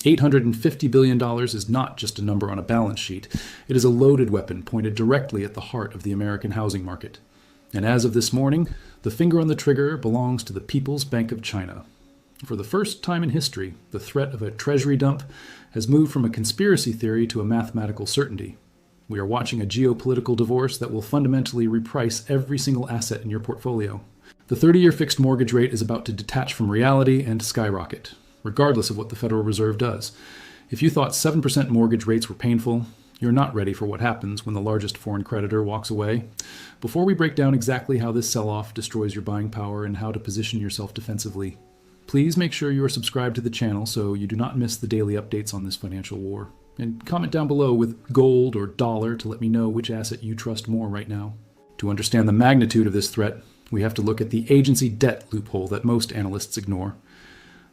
$850 billion is not just a number on a balance sheet. It is a loaded weapon pointed directly at the heart of the American housing market. And as of this morning, the finger on the trigger belongs to the People's Bank of China. For the first time in history, the threat of a treasury dump has moved from a conspiracy theory to a mathematical certainty. We are watching a geopolitical divorce that will fundamentally reprice every single asset in your portfolio. The 30-year fixed mortgage rate is about to detach from reality and skyrocket, regardless of what the Federal Reserve does. If you thought 7% mortgage rates were painful, you're not ready for what happens when the largest foreign creditor walks away. Before we break down exactly how this sell-off destroys your buying power and how to position yourself defensively, please make sure you are subscribed to the channel so you do not miss the daily updates on this financial war. And comment down below with gold or dollar to let me know which asset you trust more right now. To understand the magnitude of this threat, we have to look at the agency debt loophole that most analysts ignore.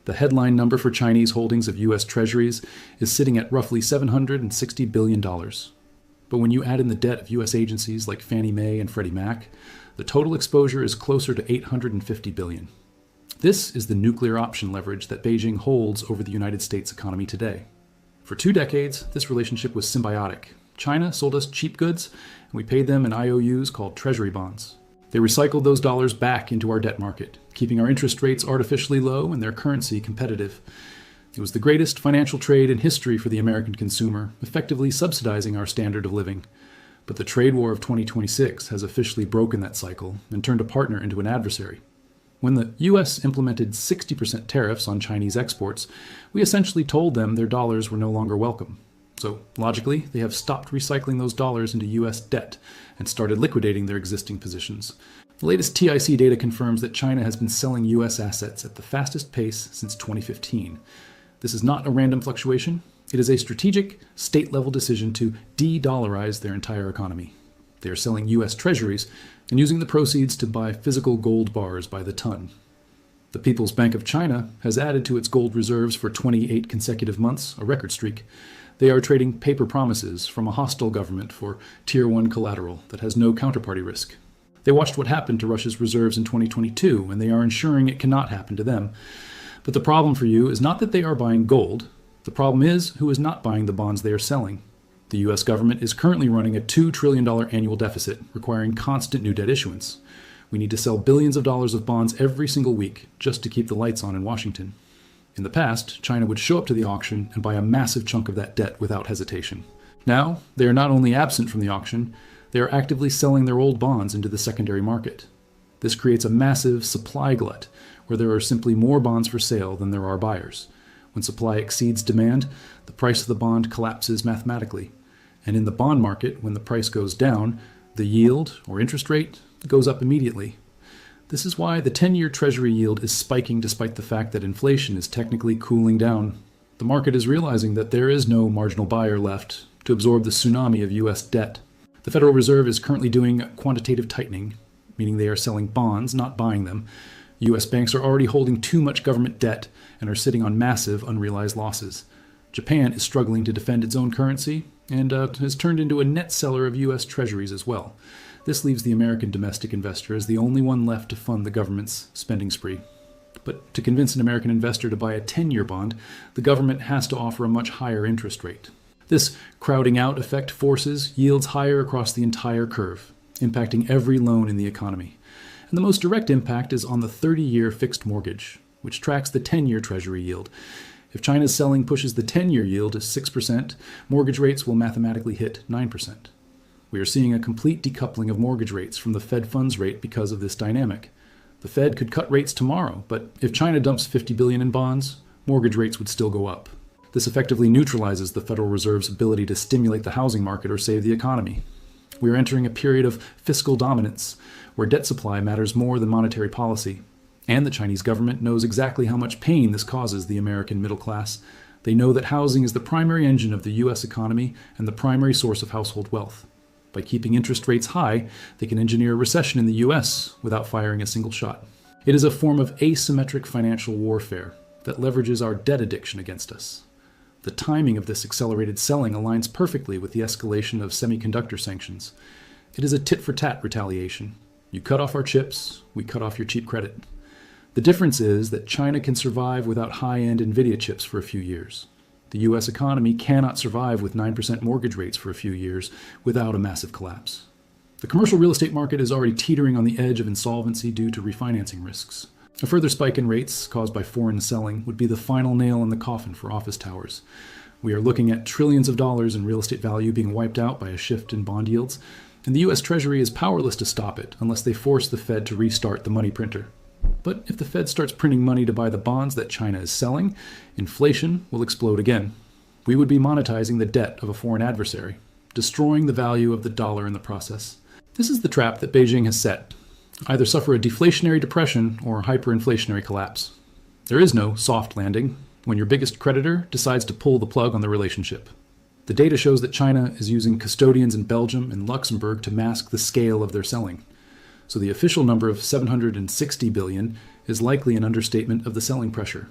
The headline number for Chinese holdings of U.S. Treasuries is sitting at roughly $760 billion. But when you add in the debt of U.S. agencies like Fannie Mae and Freddie Mac, the total exposure is closer to $850 billion. This is the nuclear option leverage that Beijing holds over the United States economy today. For 2 decades, this relationship was symbiotic. China sold us cheap goods, and we paid them in IOUs called treasury bonds. They recycled those dollars back into our debt market, keeping our interest rates artificially low and their currency competitive. It was the greatest financial trade in history for the American consumer, effectively subsidizing our standard of living. But the trade war of 2026 has officially broken that cycle and turned a partner into an adversary. When the U.S. implemented 60% tariffs on Chinese exports, we essentially told them their dollars were no longer welcome. So, logically, they have stopped recycling those dollars into U.S. debt and started liquidating their existing positions. The latest TIC data confirms that China has been selling U.S. assets at the fastest pace since 2015. This is not a random fluctuation. It is a strategic, state-level decision to de-dollarize their entire economy. They are selling U.S. treasuries and using the proceeds to buy physical gold bars by the ton. The People's Bank of China has added to its gold reserves for 28 consecutive months, a record streak. They are trading paper promises from a hostile government for Tier 1 collateral that has no counterparty risk. They watched what happened to Russia's reserves in 2022, and they are ensuring it cannot happen to them. But the problem for you is not that they are buying gold. The problem is who is not buying the bonds they are selling. The U.S. government is currently running a $2 trillion annual deficit, requiring constant new debt issuance. We need to sell billions of dollars of bonds every single week just to keep the lights on in Washington. In the past, China would show up to the auction and buy a massive chunk of that debt without hesitation. Now, they are not only absent from the auction, they are actively selling their old bonds into the secondary market. This creates a massive supply glut, where there are simply more bonds for sale than there are buyers. When supply exceeds demand, the price of the bond collapses mathematically. And in the bond market, when the price goes down, the yield, or interest rate, goes up immediately. This is why the 10-year Treasury yield is spiking despite the fact that inflation is technically cooling down. The market is realizing that there is no marginal buyer left to absorb the tsunami of U.S. debt. The Federal Reserve is currently doing quantitative tightening, meaning they are selling bonds, not buying them. U.S. banks are already holding too much government debt and are sitting on massive unrealized losses. Japan is struggling to defend its own currency and has turned into a net seller of U.S. treasuries as well. This leaves the American domestic investor as the only one left to fund the government's spending spree. But to convince an American investor to buy a 10-year bond, the government has to offer a much higher interest rate. This crowding out effect forces yields higher across the entire curve, impacting every loan in the economy. And the most direct impact is on the 30-year fixed mortgage, which tracks the 10-year Treasury yield. If China's selling pushes the 10-year yield to 6%, mortgage rates will mathematically hit 9%. We are seeing a complete decoupling of mortgage rates from the Fed funds rate because of this dynamic. The Fed could cut rates tomorrow, but if China dumps $50 billion in bonds, mortgage rates would still go up. This effectively neutralizes the Federal Reserve's ability to stimulate the housing market or save the economy. We are entering a period of fiscal dominance, where debt supply matters more than monetary policy. And the Chinese government knows exactly how much pain this causes the American middle class. They know that housing is the primary engine of the U.S. economy and the primary source of household wealth. By keeping interest rates high, they can engineer a recession in the U.S. without firing a single shot. It is a form of asymmetric financial warfare that leverages our debt addiction against us. The timing of this accelerated selling aligns perfectly with the escalation of semiconductor sanctions. It is a tit-for-tat retaliation. You cut off our chips, we cut off your cheap credit. The difference is that China can survive without high-end NVIDIA chips for a few years. The U.S. economy cannot survive with 9% mortgage rates for a few years without a massive collapse. The commercial real estate market is already teetering on the edge of insolvency due to refinancing risks. A further spike in rates caused by foreign selling would be the final nail in the coffin for office towers. We are looking at trillions of dollars in real estate value being wiped out by a shift in bond yields, and the U.S. Treasury is powerless to stop it unless they force the Fed to restart the money printer. But if the Fed starts printing money to buy the bonds that China is selling, inflation will explode again. We would be monetizing the debt of a foreign adversary, destroying the value of the dollar in the process. This is the trap that Beijing has set. Either suffer a deflationary depression or hyperinflationary collapse. There is no soft landing when your biggest creditor decides to pull the plug on the relationship. The data shows that China is using custodians in Belgium and Luxembourg to mask the scale of their selling. So the official number of 760 billion is likely an understatement of the selling pressure.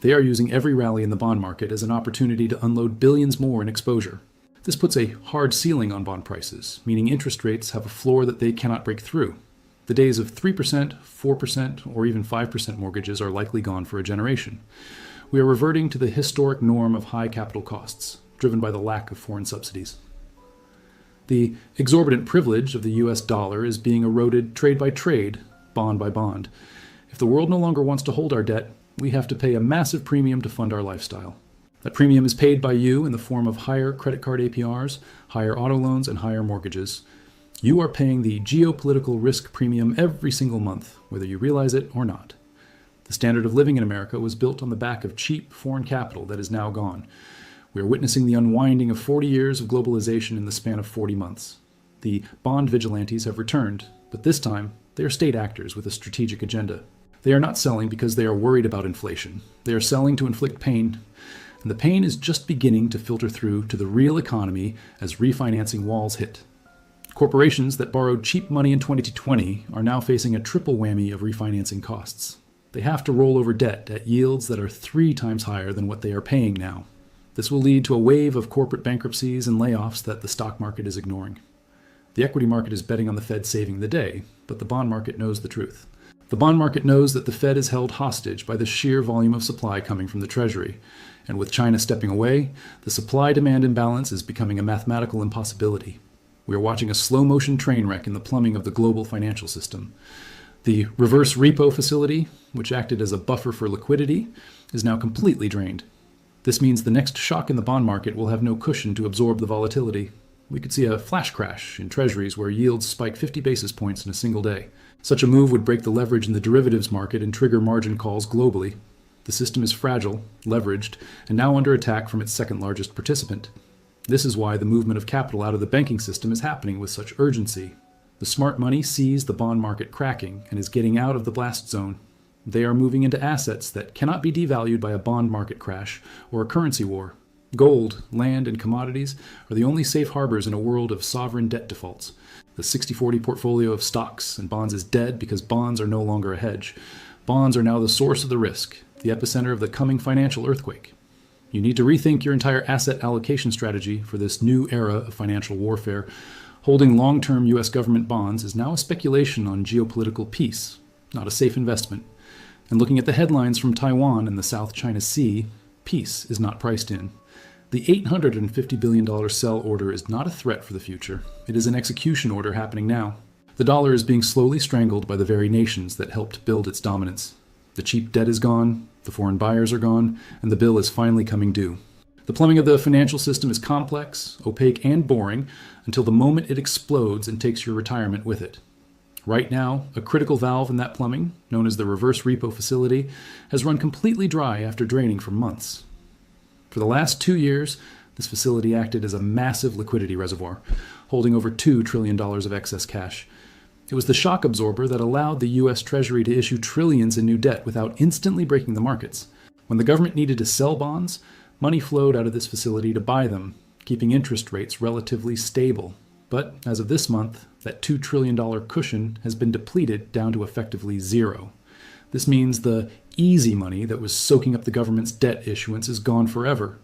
They are using every rally in the bond market as an opportunity to unload billions more in exposure. This puts a hard ceiling on bond prices, meaning interest rates have a floor that they cannot break through. The days of 3%, 4%, or even 5% mortgages are likely gone for a generation. We are reverting to the historic norm of high capital costs, driven by the lack of foreign subsidies. The exorbitant privilege of the US dollar is being eroded trade by trade, bond by bond. If the world no longer wants to hold our debt, we have to pay a massive premium to fund our lifestyle. That premium is paid by you in the form of higher credit card APRs, higher auto loans, and higher mortgages. You are paying the geopolitical risk premium every single month, whether you realize it or not. The standard of living in America was built on the back of cheap foreign capital that is now gone. We are witnessing the unwinding of 40 years of globalization in the span of 40 months. The bond vigilantes have returned, but this time they are state actors with a strategic agenda. They are not selling because they are worried about inflation. They are selling to inflict pain, and the pain is just beginning to filter through to the real economy as refinancing walls hit. Corporations that borrowed cheap money in 2020 are now facing a triple whammy of refinancing costs. They have to roll over debt at yields that are 3 times higher than what they are paying now. This will lead to a wave of corporate bankruptcies and layoffs that the stock market is ignoring. The equity market is betting on the Fed saving the day, but the bond market knows the truth. The bond market knows that the Fed is held hostage by the sheer volume of supply coming from the Treasury, and with China stepping away, the supply-demand imbalance is becoming a mathematical impossibility. We are watching a slow-motion train wreck in the plumbing of the global financial system. The reverse repo facility, which acted as a buffer for liquidity, is now completely drained. This means the next shock in the bond market will have no cushion to absorb the volatility. We could see a flash crash in treasuries where yields spike 50 basis points in a single day. Such a move would break the leverage in the derivatives market and trigger margin calls globally. The system is fragile, leveraged, and now under attack from its second largest participant. This is why the movement of capital out of the banking system is happening with such urgency. The smart money sees the bond market cracking and is getting out of the blast zone. They are moving into assets that cannot be devalued by a bond market crash or a currency war. Gold, land, and commodities are the only safe harbors in a world of sovereign debt defaults. The 60-40 portfolio of stocks and bonds is dead because bonds are no longer a hedge. Bonds are now the source of the risk, the epicenter of the coming financial earthquake. You need to rethink your entire asset allocation strategy for this new era of financial warfare. Holding long-term U.S. government bonds is now a speculation on geopolitical peace, not a safe investment. And looking at the headlines from Taiwan and the South China Sea, peace is not priced in. The $850 billion sell order is not a threat for the future. It is an execution order happening now. The dollar is being slowly strangled by the very nations that helped build its dominance. The cheap debt is gone, the foreign buyers are gone, and the bill is finally coming due. The plumbing of the financial system is complex, opaque, and boring until the moment it explodes and takes your retirement with it. Right now, a critical valve in that plumbing, known as the reverse repo facility, has run completely dry after draining for months. For the last 2 years, this facility acted as a massive liquidity reservoir, holding over $2 trillion of excess cash. It was the shock absorber that allowed the U.S. Treasury to issue trillions in new debt without instantly breaking the markets. When the government needed to sell bonds, money flowed out of this facility to buy them, keeping interest rates relatively stable. But as of this month, that $2 trillion cushion has been depleted down to effectively zero. This means the easy money that was soaking up the government's debt issuance is gone forever.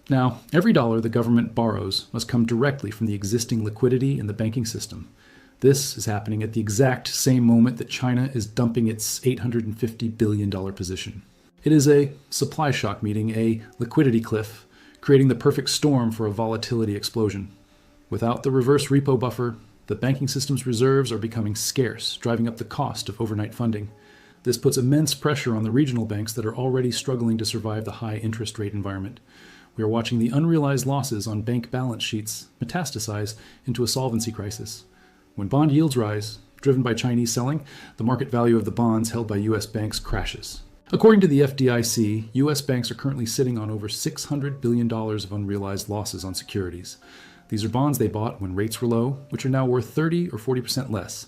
Now, every dollar the government borrows must come directly from the existing liquidity in the banking system. This is happening at the exact same moment that China is dumping its $850 billion position. It is a supply shock meeting a liquidity cliff, creating the perfect storm for a volatility explosion. Without the reverse repo buffer, the banking system's reserves are becoming scarce, driving up the cost of overnight funding. This puts immense pressure on the regional banks that are already struggling to survive the high interest rate environment. We are watching the unrealized losses on bank balance sheets metastasize into a solvency crisis. When bond yields rise, driven by Chinese selling, the market value of the bonds held by U.S. banks crashes. According to the FDIC, U.S. banks are currently sitting on over $600 billion of unrealized losses on securities. These are bonds they bought when rates were low, which are now worth 30 or 40% less.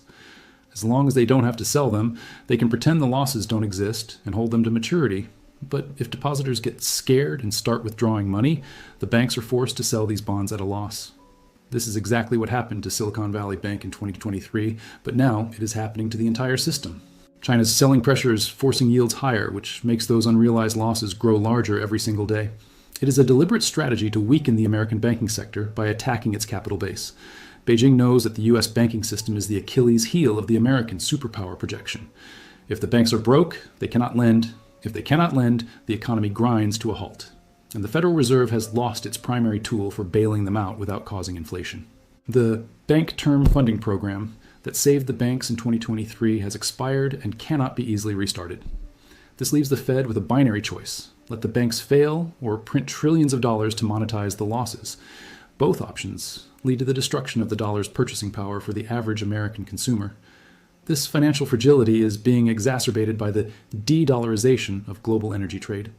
As long as they don't have to sell them, they can pretend the losses don't exist and hold them to maturity. But if depositors get scared and start withdrawing money, the banks are forced to sell these bonds at a loss. This is exactly what happened to Silicon Valley Bank in 2023, but now it is happening to the entire system. China's selling pressure is forcing yields higher, which makes those unrealized losses grow larger every single day. It is a deliberate strategy to weaken the American banking sector by attacking its capital base. Beijing knows that the U.S. banking system is the Achilles heel of the American superpower projection. If the banks are broke, they cannot lend. If they cannot lend, the economy grinds to a halt. And the Federal Reserve has lost its primary tool for bailing them out without causing inflation. The Bank Term Funding Program that saved the banks in 2023 has expired and cannot be easily restarted. This leaves the Fed with a binary choice: let the banks fail or print trillions of dollars to monetize the losses. Both options lead to the destruction of the dollar's purchasing power for the average American consumer. This financial fragility is being exacerbated by the De-Dollarization of global energy trade.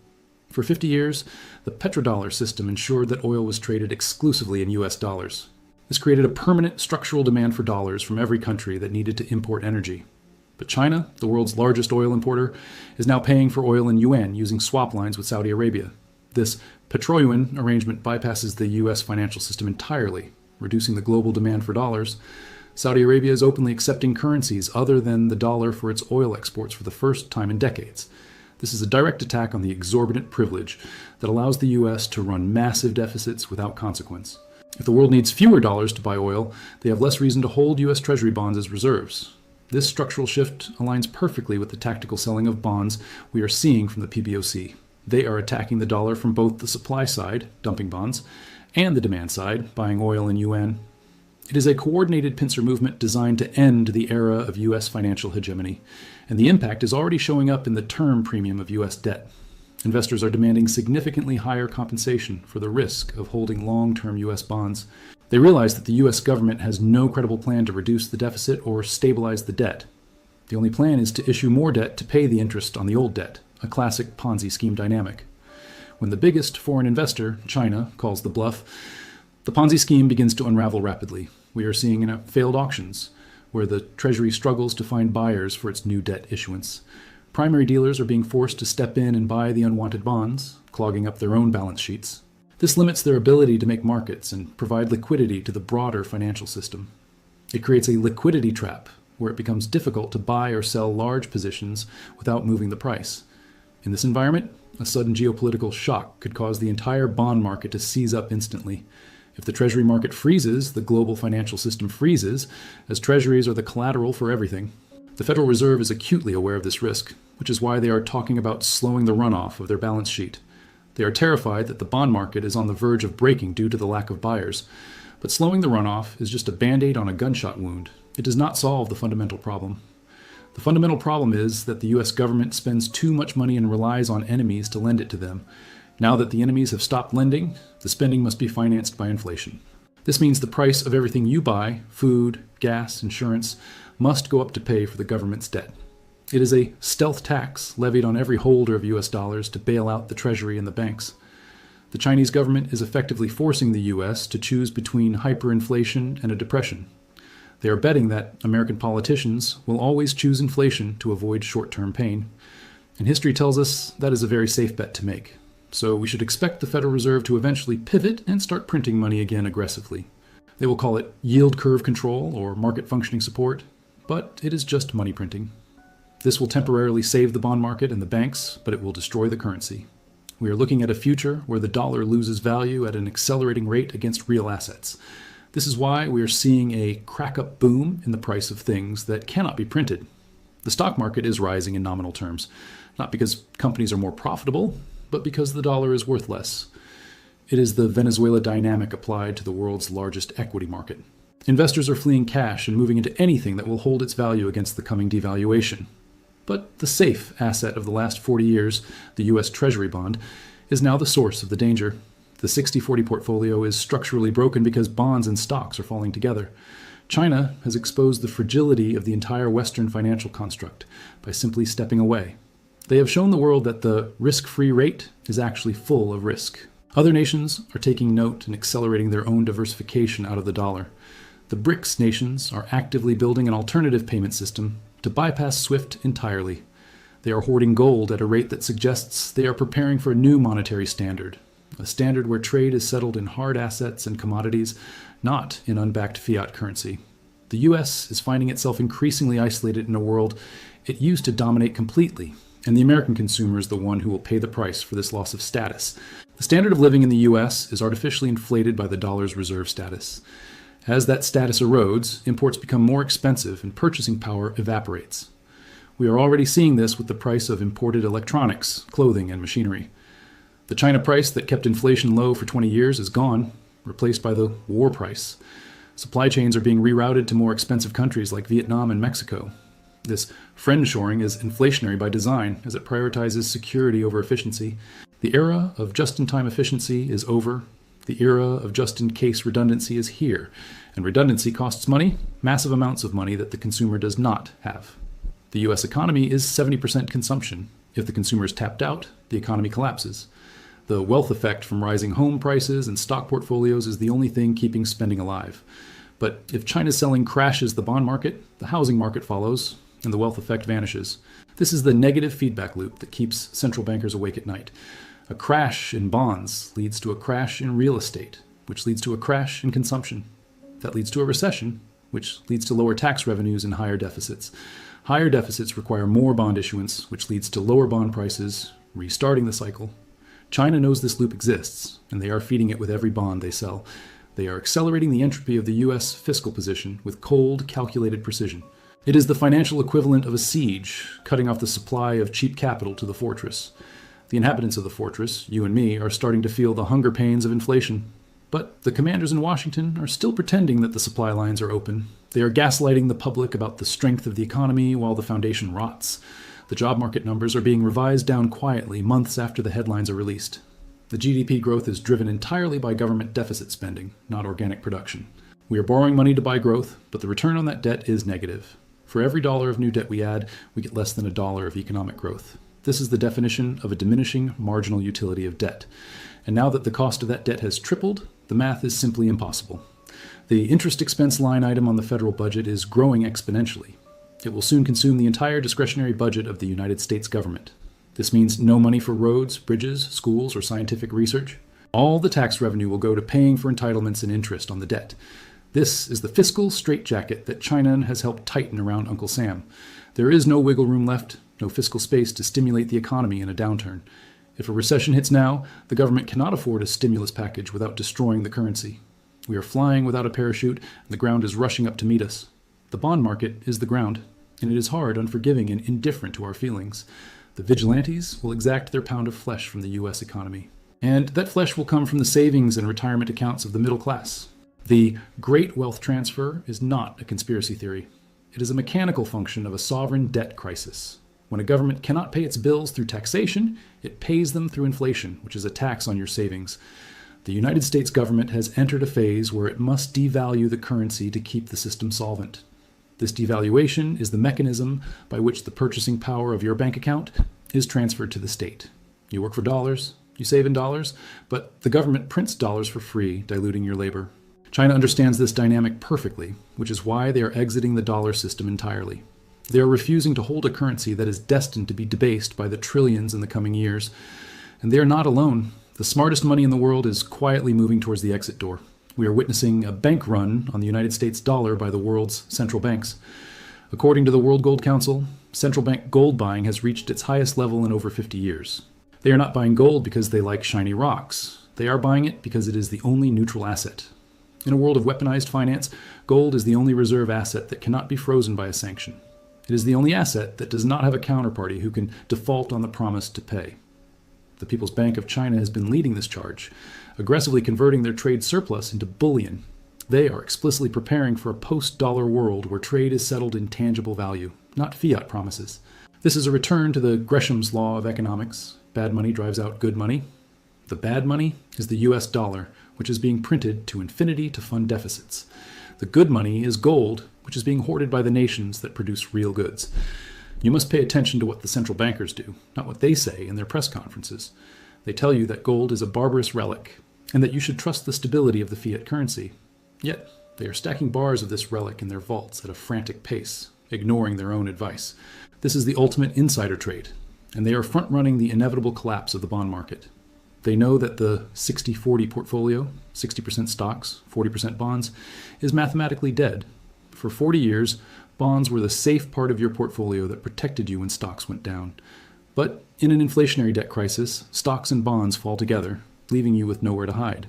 For 50 years, the petrodollar system ensured that oil was traded exclusively in US dollars. This created a permanent structural demand for dollars from every country that needed to import energy. But China, the world's largest oil importer, is now paying for oil in yuan using swap lines with Saudi Arabia. This Petro-Yuan arrangement bypasses the US financial system entirely, reducing the global demand for dollars. Saudi Arabia is openly accepting currencies other than the dollar for its oil exports for the first time in decades. This is a direct attack on the exorbitant privilege that allows the US to run massive deficits without consequence. If the world needs fewer dollars to buy oil, they have less reason to hold US Treasury bonds as reserves. This structural shift aligns perfectly with the tactical selling of bonds we are seeing from the PBOC. They are attacking the dollar from both the supply side, dumping bonds, and the demand side, buying oil in yuan. It is a coordinated pincer movement designed to end the era of U.S. financial hegemony, and the impact is already showing up in the term premium of U.S. debt. Investors are demanding significantly higher compensation for the risk of holding long-term U.S. bonds. They realize that the U.S. government has no credible plan to reduce the deficit or stabilize the debt. The only plan is to issue more debt to pay the interest on the old debt, a classic Ponzi scheme dynamic. When the biggest foreign investor, China, calls the bluff, the Ponzi scheme begins to unravel rapidly. We are seeing failed auctions, where the Treasury struggles to find buyers for its new debt issuance. Primary dealers are being forced to step in and buy the unwanted bonds, clogging up their own balance sheets. This limits their ability to make markets and provide liquidity to the broader financial system. It creates a liquidity trap, where it becomes difficult to buy or sell large positions without moving the price. In this environment, a sudden geopolitical shock could cause the entire bond market to seize up instantly. If the Treasury market freezes, the global financial system freezes, as Treasuries are the collateral for everything. The Federal Reserve is acutely aware of this risk, which is why they are talking about slowing the runoff of their balance sheet. They are terrified that the bond market is on the verge of breaking due to the lack of buyers. But slowing the runoff is just a band-aid on a gunshot wound. It does not solve the fundamental problem. The fundamental problem is that the U.S. government spends too much money and relies on enemies to lend it to them. Now that the enemies have stopped lending, the spending must be financed by inflation. This means the price of everything you buy, food, gas, insurance, must go up to pay for the government's debt. It is a stealth tax levied on every holder of U.S. dollars to bail out the Treasury and the banks. The Chinese government is effectively forcing the U.S. to choose between hyperinflation and a depression. They are betting that American politicians will always choose inflation to avoid short-term pain. And history tells us that is a very safe bet to make. So we should expect the Federal Reserve to eventually pivot and start printing money again aggressively. They will call it yield curve control or market functioning support, but it is just money printing. This will temporarily save the bond market and the banks, but it will destroy the currency. We are looking at a future where the dollar loses value at an accelerating rate against real assets. This is why we are seeing a crack-up boom in the price of things that cannot be printed. The stock market is rising in nominal terms, not because companies are more profitable, but because the dollar is worth less. It is the Venezuela dynamic applied to the world's largest equity market. Investors are fleeing cash and moving into anything that will hold its value against the coming devaluation. But the safe asset of the last 40 years, the U.S. Treasury bond, is now the source of the danger. The 60-40 portfolio is structurally broken because bonds and stocks are falling together. China has exposed the fragility of the entire Western financial construct by simply stepping away. They have shown the world that the risk-free rate is actually full of risk. Other nations are taking note and accelerating their own diversification out of the dollar. The BRICS nations are actively building an alternative payment system to bypass SWIFT entirely. They are hoarding gold at a rate that suggests they are preparing for a new monetary standard, a standard where trade is settled in hard assets and commodities, not in unbacked fiat currency. The U.S. is finding itself increasingly isolated in a world it used to dominate completely, and the American consumer is the one who will pay the price for this loss of status. The standard of living in the U.S. is artificially inflated by the dollar's reserve status. As that status erodes, imports become more expensive and purchasing power evaporates. We are already seeing this with the price of imported electronics, clothing, and machinery. The China price that kept inflation low for 20 years is gone, replaced by the war price. Supply chains are being rerouted to more expensive countries like Vietnam and Mexico. This friendshoring is inflationary by design, as it prioritizes security over efficiency. The era of just-in-time efficiency is over. The era of just-in-case redundancy is here, and redundancy costs money, massive amounts of money that the consumer does not have. The U.S. economy is 70% consumption. If the consumer is tapped out, the economy collapses. The wealth effect from rising home prices and stock portfolios is the only thing keeping spending alive. But if China's selling crashes the bond market, the housing market follows, and the wealth effect vanishes. This is the negative feedback loop that keeps central bankers awake at night. A crash in bonds leads to a crash in real estate, which leads to a crash in consumption. That leads to a recession, which leads to lower tax revenues and higher deficits. Higher deficits require more bond issuance, which leads to lower bond prices, restarting the cycle. China knows this loop exists, and they are feeding it with every bond they sell. They are accelerating the entropy of the U.S. fiscal position with cold, calculated precision. It is the financial equivalent of a siege, cutting off the supply of cheap capital to the fortress. The inhabitants of the fortress, you and me, are starting to feel the hunger pains of inflation. But the commanders in Washington are still pretending that the supply lines are open. They are gaslighting the public about the strength of the economy while the foundation rots. The job market numbers are being revised down quietly months after the headlines are released. The GDP growth is driven entirely by government deficit spending, not organic production. We are borrowing money to buy growth, but the return on that debt is negative. For every dollar of new debt we add, we get less than a dollar of economic growth. This is the definition of a diminishing marginal utility of debt. And now that the cost of that debt has tripled, the math is simply impossible. The interest expense line item on the federal budget is growing exponentially. It will soon consume the entire discretionary budget of the United States government. This means no money for roads, bridges, schools, or scientific research. All the tax revenue will go to paying for entitlements and interest on the debt. This is the fiscal straitjacket that China has helped tighten around Uncle Sam. There is no wiggle room left, no fiscal space to stimulate the economy in a downturn. If a recession hits now, the government cannot afford a stimulus package without destroying the currency. We are flying without a parachute, and the ground is rushing up to meet us. The bond market is the ground, and it is hard, unforgiving, and indifferent to our feelings. The vigilantes will exact their pound of flesh from the U.S. economy. And that flesh will come from the savings and retirement accounts of the middle class. The great wealth transfer is not a conspiracy theory. It is a mechanical function of a sovereign debt crisis. When a government cannot pay its bills through taxation, it pays them through inflation, which is a tax on your savings. The United States government has entered a phase where it must devalue the currency to keep the system solvent. This devaluation is the mechanism by which the purchasing power of your bank account is transferred to the state. You work for dollars, you save in dollars, but the government prints dollars for free, diluting your labor. China understands this dynamic perfectly, which is why they are exiting the dollar system entirely. They are refusing to hold a currency that is destined to be debased by the trillions in the coming years. And they are not alone. The smartest money in the world is quietly moving towards the exit door. We are witnessing a bank run on the United States dollar by the world's central banks. According to the World Gold Council, central bank gold buying has reached its highest level in over 50 years. They are not buying gold because they like shiny rocks. They are buying it because it is the only neutral asset. In a world of weaponized finance, gold is the only reserve asset that cannot be frozen by a sanction. It is the only asset that does not have a counterparty who can default on the promise to pay. The People's Bank of China has been leading this charge. aggressively converting their trade surplus into bullion. They are explicitly preparing for a post-dollar world where trade is settled in tangible value, not fiat promises. This is a return to the Gresham's law of economics. Bad money drives out good money. The bad money is the US dollar, which is being printed to infinity to fund deficits. The good money is gold, which is being hoarded by the nations that produce real goods. You must pay attention to what the central bankers do, not what they say in their press conferences. They tell you that gold is a barbarous relic, and that you should trust the stability of the fiat currency. Yet, they are stacking bars of this relic in their vaults at a frantic pace, ignoring their own advice. This is the ultimate insider trade, and they are front-running the inevitable collapse of the bond market. They know that the 60-40 portfolio, 60% stocks, 40% bonds, is mathematically dead. For 40 years, bonds were the safe part of your portfolio that protected you when stocks went down. But in an inflationary debt crisis, stocks and bonds fall together, leaving you with nowhere to hide.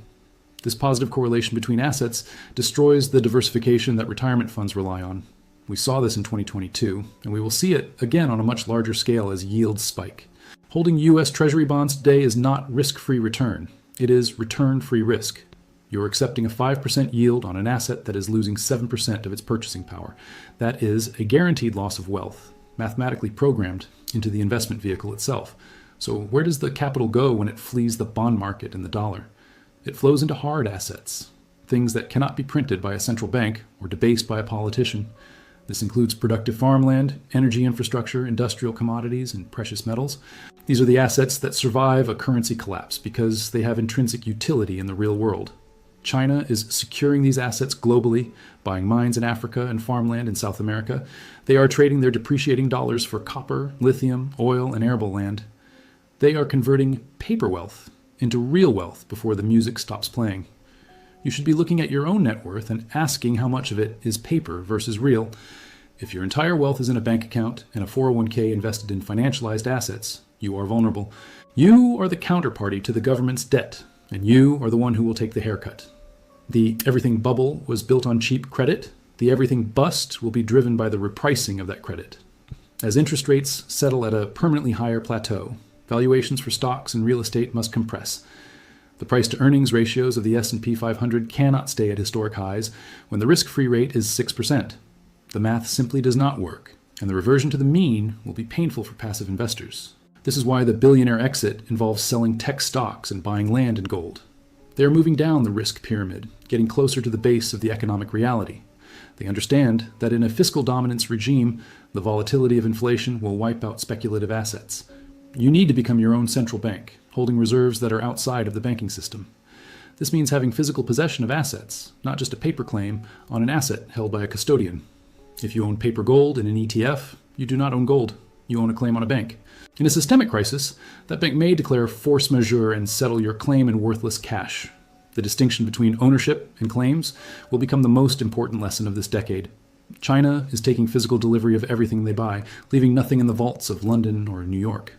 This positive correlation between assets destroys the diversification that retirement funds rely on. We saw this in 2022, and we will see it again on a much larger scale as yields spike. Holding U.S. Treasury bonds today is not risk-free return. It is return-free risk. You're accepting a 5% yield on an asset that is losing 7% of its purchasing power. That is a guaranteed loss of wealth, mathematically programmed into the investment vehicle itself. So where does the capital go when it flees the bond market and the dollar? It flows into hard assets, things that cannot be printed by a central bank or debased by a politician. This includes productive farmland, energy infrastructure, industrial commodities, and precious metals. These are the assets that survive a currency collapse because they have intrinsic utility in the real world. China is securing these assets globally, buying mines in Africa and farmland in South America. They are trading their depreciating dollars for copper, lithium, oil, and arable land. They are converting paper wealth into real wealth before the music stops playing. You should be looking at your own net worth and asking how much of it is paper versus real. If your entire wealth is in a bank account and a 401k invested in financialized assets, you are vulnerable. You are the counterparty to the government's debt, and you are the one who will take the haircut. The everything bubble was built on cheap credit. The everything bust will be driven by the repricing of that credit. As interest rates settle at a permanently higher plateau, valuations for stocks and real estate must compress. The price-to-earnings ratios of the S&P 500 cannot stay at historic highs when the risk-free rate is 6%. The math simply does not work, and the reversion to the mean will be painful for passive investors. This is why the billionaire exit involves selling tech stocks and buying land and gold. They are moving down the risk pyramid, getting closer to the base of the economic reality. They understand that in a fiscal dominance regime, the volatility of inflation will wipe out speculative assets. You need to become your own central bank, holding reserves that are outside of the banking system. This means having physical possession of assets, not just a paper claim on an asset held by a custodian. If you own paper gold in an ETF, you do not own gold. You own a claim on a bank. In a systemic crisis, that bank may declare force majeure and settle your claim in worthless cash. The distinction between ownership and claims will become the most important lesson of this decade. China is taking physical delivery of everything they buy, leaving nothing in the vaults of London or New York.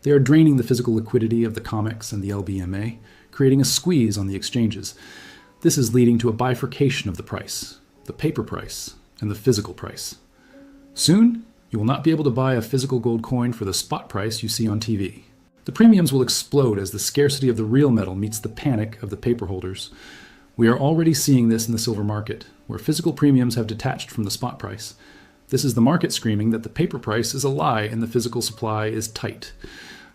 They are draining the physical liquidity of the COMEX and the LBMA, creating a squeeze on the exchanges. This is leading to a bifurcation of the price, the paper price and the physical price. Soon, you will not be able to buy a physical gold coin for the spot price you see on TV. The premiums will explode as the scarcity of the real metal meets the panic of the paper holders. We are already seeing this in the silver market, where physical premiums have detached from the spot price. This is the market screaming that the paper price is a lie and the physical supply is tight.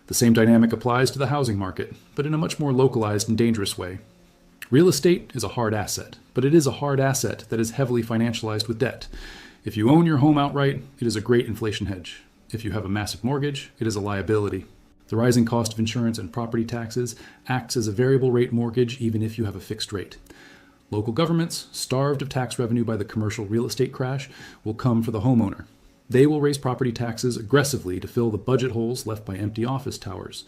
The same dynamic applies to the housing market, but in a much more localized and dangerous way. Real estate is a hard asset, but it is a hard asset that is heavily financialized with debt. If you own your home outright, it is a great inflation hedge. If you have a massive mortgage, it is a liability. The rising cost of insurance and property taxes acts as a variable rate mortgage even if you have a fixed rate. Local governments, starved of tax revenue by the commercial real estate crash, will come for the homeowner. They will raise property taxes aggressively to fill the budget holes left by empty office towers.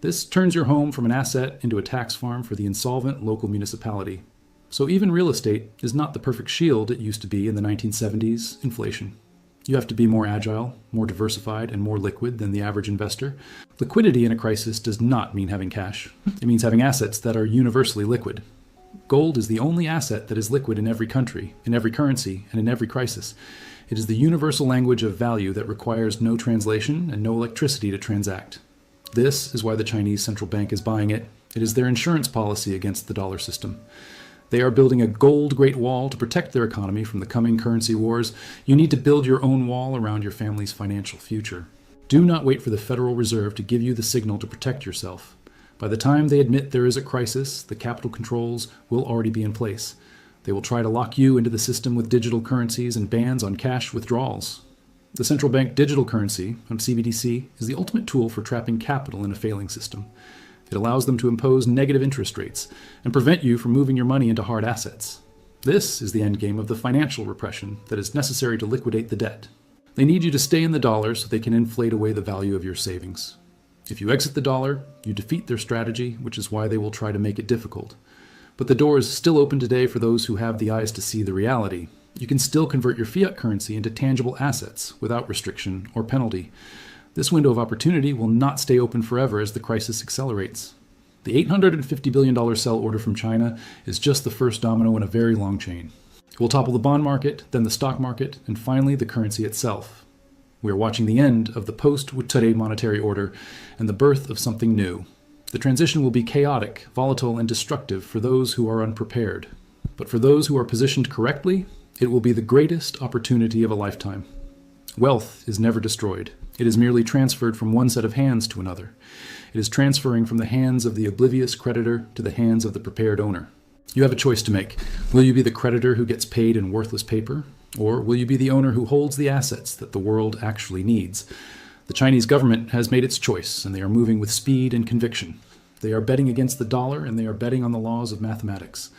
This turns your home from an asset into a tax farm for the insolvent local municipality. So even real estate is not the perfect shield it used to be in the 1970s inflation. You have to be more agile, more diversified, and more liquid than the average investor. Liquidity in a crisis does not mean having cash. It means having assets that are universally liquid. Gold is the only asset that is liquid in every country, in every currency, and in every crisis. It is the universal language of value that requires no translation and no electricity to transact. This is why the Chinese central bank is buying it. It is their insurance policy against the dollar system. They are building a gold Great Wall to protect their economy from the coming currency wars. You need to build your own wall around your family's financial future. Do not wait for the Federal Reserve to give you the signal to protect yourself. By the time they admit there is a crisis, the capital controls will already be in place. They will try to lock you into the system with digital currencies and bans on cash withdrawals. The central bank digital currency, CBDC, is the ultimate tool for trapping capital in a failing system. It allows them to impose negative interest rates and prevent you from moving your money into hard assets. This is the endgame of the financial repression that is necessary to liquidate the debt. They need you to stay in the dollar so they can inflate away the value of your savings. If you exit the dollar, you defeat their strategy, which is why they will try to make it difficult. But the door is still open today for those who have the eyes to see the reality. You can still convert your fiat currency into tangible assets without restriction or penalty. This window of opportunity will not stay open forever as the crisis accelerates. The $850 billion sell order from China is just the first domino in a very long chain. It will topple the bond market, then the stock market, and finally the currency itself. We are watching the end of the post-Wu-Tare monetary order and the birth of something new. The transition will be chaotic, volatile, and destructive for those who are unprepared. But for those who are positioned correctly, it will be the greatest opportunity of a lifetime. Wealth is never destroyed. It is merely transferred from one set of hands to another. It is transferring from the hands of the oblivious creditor to the hands of the prepared owner. You have a choice to make. Will you be the creditor who gets paid in worthless paper? Or will you be the owner who holds the assets that the world actually needs? The Chinese government has made its choice, and they are moving with speed and conviction. They are betting against the dollar, and they are betting on the laws of mathematics.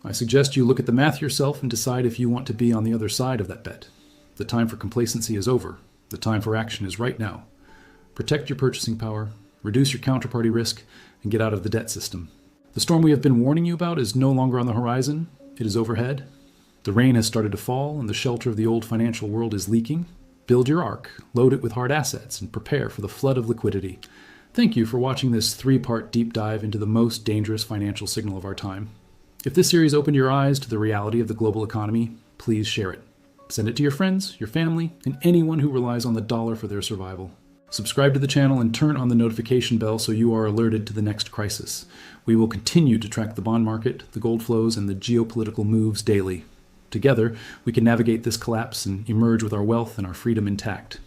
I suggest you look at the math yourself and decide if you want to be on the other side of that bet. The time for complacency is over. The time for action is right now. Protect your purchasing power, reduce your counterparty risk, and get out of the debt system. The storm we have been warning you about is no longer on the horizon. It is overhead. The rain has started to fall, and the shelter of the old financial world is leaking. Build your ark, load it with hard assets, and prepare for the flood of liquidity. Thank you for watching this 3-part deep dive into the most dangerous financial signal of our time. If this series opened your eyes to the reality of the global economy, please share it. Send it to your friends, your family, and anyone who relies on the dollar for their survival. Subscribe to the channel and turn on the notification bell so you are alerted to the next crisis. We will continue to track the bond market, the gold flows, and the geopolitical moves daily. Together, we can navigate this collapse and emerge with our wealth and our freedom intact.